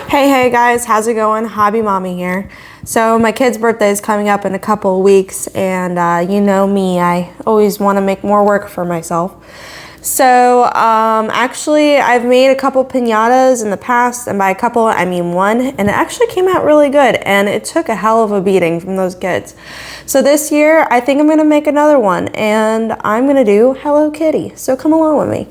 Hey guys, how's it going? Hobby Mommy here. So my kid's birthday is coming up in a couple of weeks, and you know me, I always want to make more work for myself. So actually I've made a couple piñatas in the past, and by a couple I mean one, and it actually came out really good, and it took a hell of a beating from those kids. So this year I think I'm gonna make another one, and I'm gonna do Hello Kitty. So come along with me.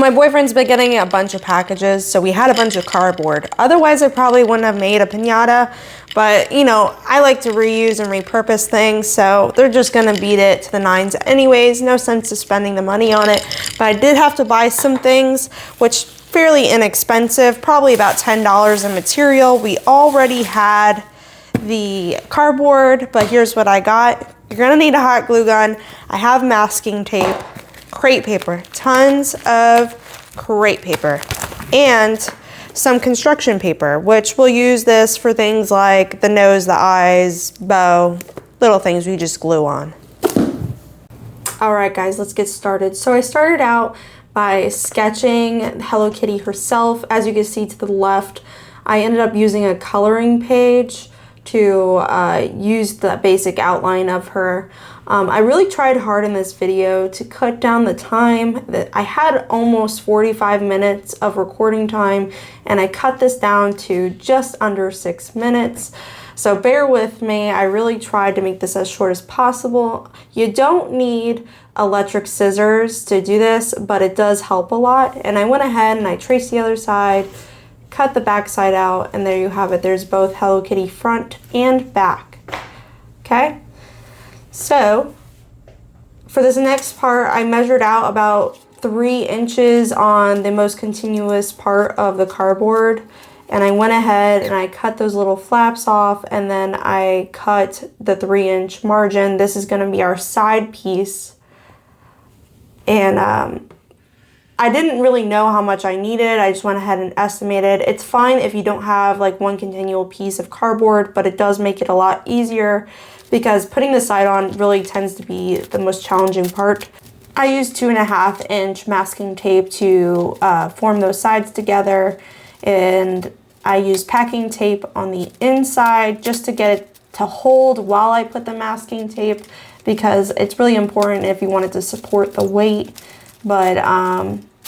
My boyfriend's been getting a bunch of packages, so we had a bunch of cardboard. Otherwise, I probably wouldn't have made a piñata, but you know, I like to reuse and repurpose things, so they're just gonna beat it to the nines anyways. No sense of spending the money on it, but I did have to buy some things, which fairly inexpensive, probably about $10 in material. We already had the cardboard, but here's what I got. You're gonna need a hot glue gun. I have masking tape, crepe paper, tons of crepe paper, and some construction paper, which we'll use this for things like the nose, the eyes, bow, little things we just glue on. All right guys, let's get started. So I started out by sketching Hello Kitty herself. As you can see to the left, I ended up using a coloring page to use the basic outline of her. I really tried hard in this video to cut down the time. That I had almost 45 minutes of recording time, and I cut this down to just under 6 minutes. So bear with me, I really tried to make this as short as possible. You don't need electric scissors to do this, but it does help a lot. And I went ahead and I traced the other side, cut the back side out, and there you have it. There's both Hello Kitty front and back. Okay? So for this next part, I measured out about 3 inches on the most continuous part of the cardboard, and I went ahead and I cut those little flaps off, and then I cut the 3-inch margin. This is going to be our side piece, and I didn't really know how much I needed. I just went ahead and estimated. It's fine if you don't have like one continual piece of cardboard, but it does make it a lot easier because putting the side on really tends to be the most challenging part. I used 2.5-inch masking tape to form those sides together, and I used packing tape on the inside just to get it to hold while I put the masking tape, because it's really important if you want it to support the weight. But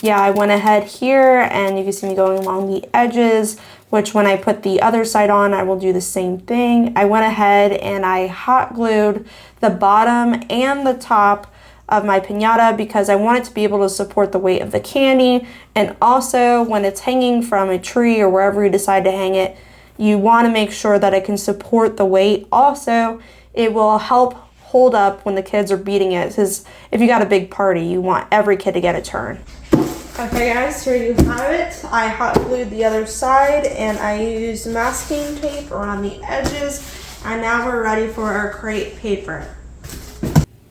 yeah, I went ahead here, and you can see me going along the edges, which when I put the other side on, I will do the same thing. I went ahead and I hot glued the bottom and the top of my piñata because I want it to be able to support the weight of the candy. And also when it's hanging from a tree or wherever you decide to hang it, you want to make sure that it can support the weight. Also, it will help hold up when the kids are beating it, because if you got a big party, you want every kid to get a turn. Okay guys, here you have it. I hot glued the other side, and I used masking tape around the edges, and now we're ready for our crepe paper.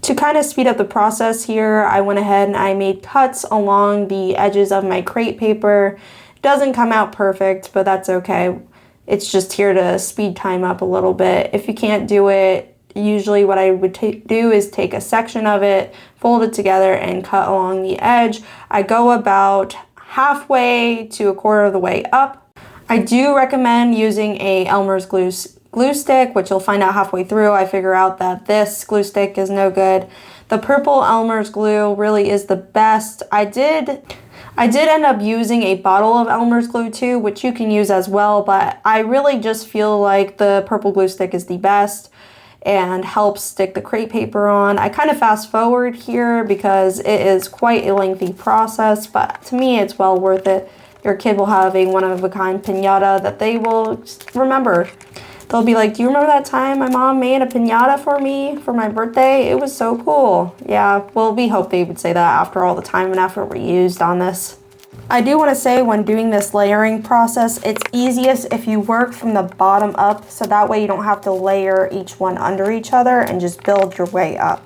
To kind of speed up the process here, I went ahead and I made cuts along the edges of my crepe paper. It doesn't come out perfect, but that's okay. It's just here to speed time up a little bit. If you can't do it, usually what I would do is take a section of it, fold it together, and cut along the edge. I go about halfway to a quarter of the way up. I do recommend using a Elmer's glue stick, which you'll find out halfway through. I figure out that this glue stick is no good. The purple Elmer's glue really is the best. I did end up using a bottle of Elmer's glue too, which you can use as well, but I really just feel like the purple glue stick is the best and helps stick the crepe paper on. I kind of fast forward here because it is quite a lengthy process, but to me it's well worth it. Your kid will have a one-of-a-kind piñata that they will remember. They'll be like, do you remember that time my mom made a piñata for me for my birthday? It was so cool. Yeah, well, we hope they would say that after all the time and effort we used on this. I do want to say, when doing this layering process, it's easiest if you work from the bottom up, so that way you don't have to layer each one under each other and just build your way up.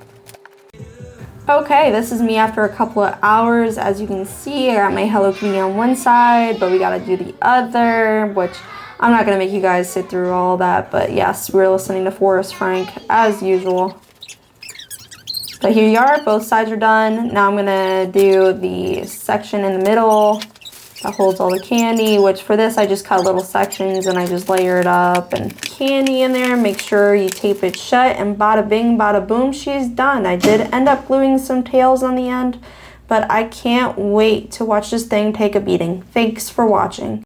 Okay, this is me after a couple of hours. As you can see, I got my Hello Kitty on one side, but we got to do the other, which I'm not going to make you guys sit through all that, but yes, we're listening to Forrest Frank as usual. But here you are, both sides are done. Now I'm gonna do the section in the middle that holds all the candy, which for this I just cut little sections and I just layer it up, and candy in there. Make sure you tape it shut, and bada bing, bada boom, she's done. I did end up gluing some tails on the end, but I can't wait to watch this thing take a beating. Thanks for watching.